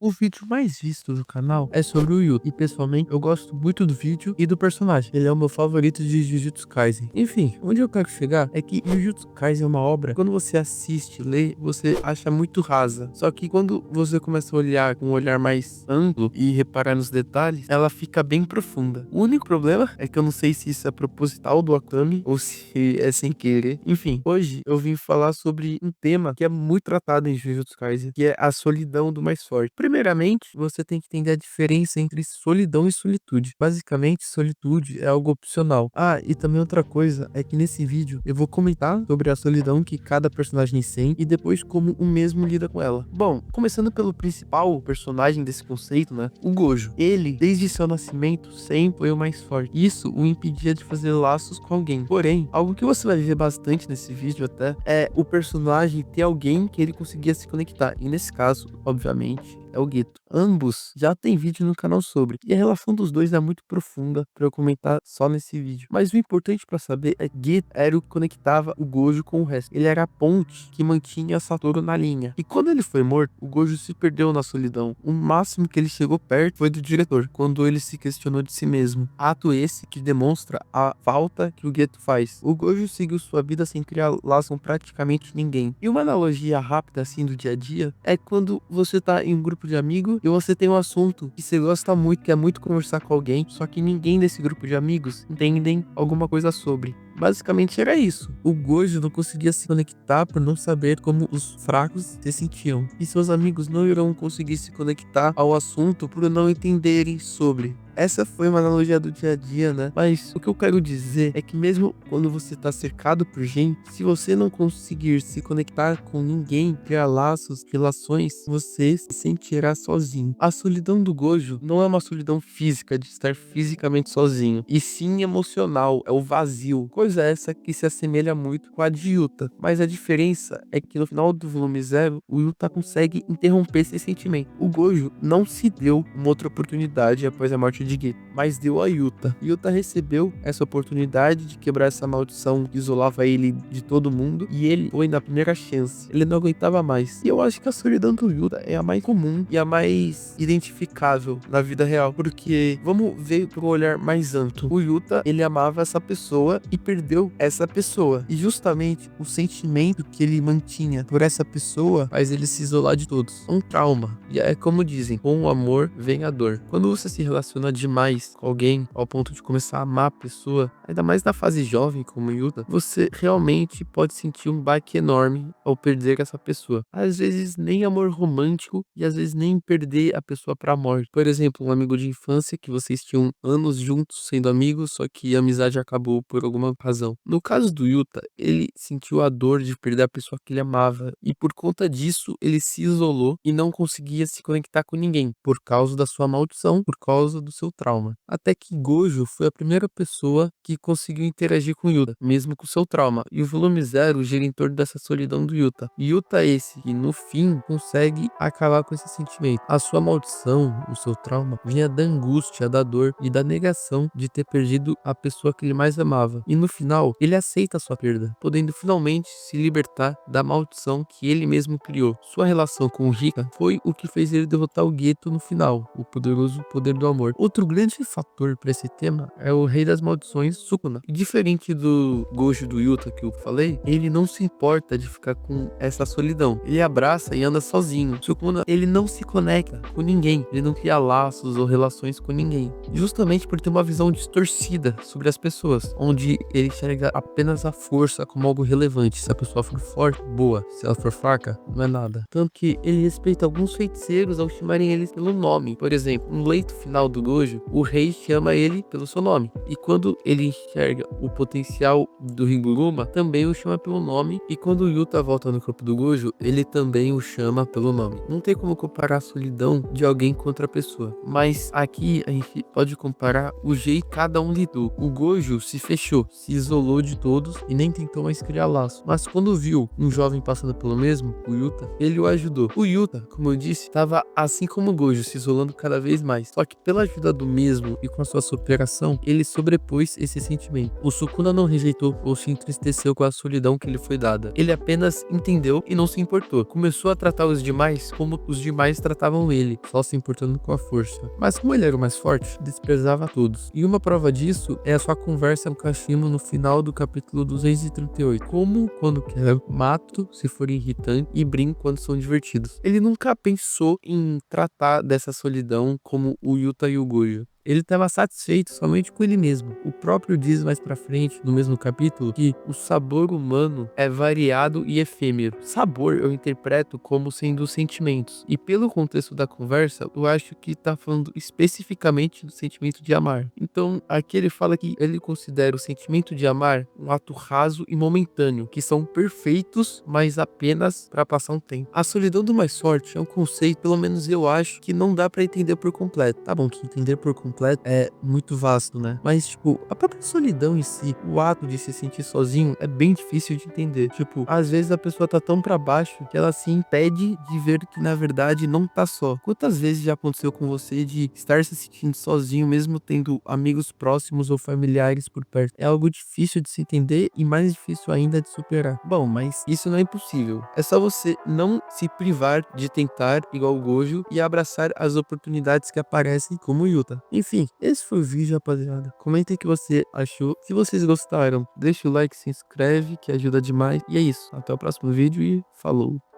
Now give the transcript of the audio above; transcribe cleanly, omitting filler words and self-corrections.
O vídeo mais visto do canal é sobre o Yuta, e pessoalmente eu gosto muito do vídeo e do personagem. Ele é o meu favorito de Jujutsu Kaisen. Enfim, onde eu quero chegar é que Jujutsu Kaisen é uma obra, quando você assiste, lê, você acha muito rasa. Só que quando você começa a olhar com um olhar mais amplo e reparar nos detalhes, ela fica bem profunda. O único problema é que eu não sei se isso é proposital do Akami ou se é sem querer. Enfim, hoje eu vim falar sobre um tema que é muito tratado em Jujutsu Kaisen, que é a solidão do mais forte. Primeiramente, você tem que entender a diferença entre solidão e solitude. Basicamente, solitude é algo opcional. Ah, e também outra coisa é que nesse vídeo eu vou comentar sobre a solidão que cada personagem sente e depois como o mesmo lida com ela. Bom, começando pelo principal personagem desse conceito, né? O Gojo. Ele, desde seu nascimento, sempre foi o mais forte. Isso o impedia de fazer laços com alguém. Porém, algo que você vai ver bastante nesse vídeo até é o personagem ter alguém que ele conseguia se conectar. E nesse caso, obviamente, é o Geto. Ambos já tem vídeo no canal sobre, e a relação dos dois é muito profunda para eu comentar só nesse vídeo. Mas o importante para saber é que Geto era o que conectava o Gojo com o resto. Ele era a ponte que mantinha Satoru na linha. E quando ele foi morto, o Gojo se perdeu na solidão. O máximo que ele chegou perto foi do diretor, quando ele se questionou de si mesmo. Ato esse que demonstra a falta que o Geto faz. O Gojo seguiu sua vida sem criar laço com praticamente ninguém. E uma analogia rápida assim do dia a dia é quando você tá em um grupo de amigos e você tem um assunto que você gosta muito, quer muito conversar com alguém, só que ninguém desse grupo de amigos entendem alguma coisa sobre. Basicamente era isso. O Gojo não conseguia se conectar por não saber como os fracos se sentiam. E seus amigos não irão conseguir se conectar ao assunto por não entenderem sobre. Essa foi uma analogia do dia a dia, né? Mas o que eu quero dizer é que mesmo quando você tá cercado por gente, se você não conseguir se conectar com ninguém, criar laços, relações, você se sentirá sozinho. A solidão do Gojo não é uma solidão física, de estar fisicamente sozinho, e sim emocional, é o vazio. Coisa essa que se assemelha muito com a de Yuta. Mas a diferença é que no final do volume 0, o Yuta consegue interromper esse sentimento. O Gojo não se deu uma outra oportunidade após a morte de Geto, mas deu a Yuta. Yuta recebeu essa oportunidade de quebrar essa maldição que isolava ele de todo mundo, e ele foi na primeira chance. Ele não aguentava mais. E eu acho que a solidão do Yuta é a mais comum e a mais identificável na vida real, porque vamos ver pro olhar mais amplo. O Yuta, ele amava essa pessoa e perdeu essa pessoa. E justamente o sentimento que ele mantinha por essa pessoa faz ele se isolar de todos. Um trauma. E é como dizem, com o amor vem a dor. Quando você se relaciona demais com alguém ao ponto de começar a amar a pessoa, ainda mais na fase jovem como Yuta, você realmente pode sentir um baque enorme ao perder essa pessoa. Às vezes nem amor romântico e às vezes nem perder a pessoa pra morte. Por exemplo, um amigo de infância que vocês tinham anos juntos sendo amigos, só que a amizade acabou por alguma razão. No caso do Yuta, ele sentiu a dor de perder a pessoa que ele amava e por conta disso ele se isolou e não conseguia se conectar com ninguém por causa da sua maldição, por causa do seu trauma. Até que Gojo foi a primeira pessoa que conseguiu interagir com Yuta, mesmo com seu trauma. E o volume 0 gira em torno dessa solidão do Yuta. Yuta esse que no fim consegue acabar com esse sentimento. A sua maldição, o seu trauma, vinha da angústia, da dor e da negação de ter perdido a pessoa que ele mais amava. E no final, ele aceita a sua perda, podendo finalmente se libertar da maldição que ele mesmo criou. Sua relação com o Rika foi o que fez ele derrotar o Geto no final, o poderoso poder do amor. Outro grande fator para esse tema é o Rei das Maldições, Sukuna. E diferente do Gojo do Yuta que eu falei, ele não se importa de ficar com essa solidão. Ele abraça e anda sozinho. Sukuna, ele não se conecta com ninguém, ele não cria laços ou relações com ninguém, justamente por ter uma visão distorcida sobre as pessoas, onde ele enxerga apenas a força como algo relevante. Se a pessoa for forte, boa. Se ela for fraca, não é nada. Tanto que ele respeita alguns feiticeiros ao chamarem eles pelo nome. Por exemplo, no leito final do Gojo, o rei chama ele pelo seu nome. E quando ele enxerga o potencial do Higuruma, também o chama pelo nome. E quando o Yuta volta no corpo do Gojo, ele também o chama pelo nome. Não tem como comparar a solidão de alguém com outra pessoa. Mas aqui a gente pode comparar o jeito que cada um lidou. O Gojo se fechou, se se isolou de todos e nem tentou mais criar laço. Mas quando viu um jovem passando pelo mesmo, o Yuta, ele o ajudou. O Yuta, como eu disse, estava assim como o Gojo, se isolando cada vez mais. Só que pela ajuda do mesmo e com a sua superação, ele sobrepôs esse sentimento. O Sukuna não rejeitou ou se entristeceu com a solidão que lhe foi dada. Ele apenas entendeu e não se importou. Começou a tratar os demais como os demais tratavam ele, só se importando com a força. Mas como ele era o mais forte, desprezava a todos. E uma prova disso é a sua conversa com Kashimo no final do capítulo 238. Como quando quer, mato se for irritante e brinco quando são divertidos. Ele nunca pensou em tratar dessa solidão como o Yuta e o Gojo. Ele estava satisfeito somente com ele mesmo. O próprio diz mais pra frente, no mesmo capítulo, que o sabor humano é variado e efêmero. Sabor eu interpreto como sendo os sentimentos. E pelo contexto da conversa, eu acho que tá falando especificamente do sentimento de amar. Então, aqui ele fala que ele considera o sentimento de amar um ato raso e momentâneo, que são perfeitos, mas apenas para passar um tempo. A solidão do mais forte é um conceito, pelo menos eu acho, que não dá para entender por completo. Tá bom que entender por completo é muito vasto, né? Mas, tipo, a própria solidão em si, o ato de se sentir sozinho é bem difícil de entender. Tipo, às vezes a pessoa tá tão pra baixo que ela se impede de ver que na verdade não tá só. Quantas vezes já aconteceu com você de estar se sentindo sozinho mesmo tendo amigos próximos ou familiares por perto? É algo difícil de se entender e mais difícil ainda de superar. Bom, mas isso não é impossível. É só você não se privar de tentar igual o Gojo e abraçar as oportunidades que aparecem como o Yuta. Enfim, esse foi o vídeo, rapaziada. Comentem o que você achou. Se vocês gostaram, deixa o like, se inscreve, que ajuda demais. E é isso. Até o próximo vídeo e falou!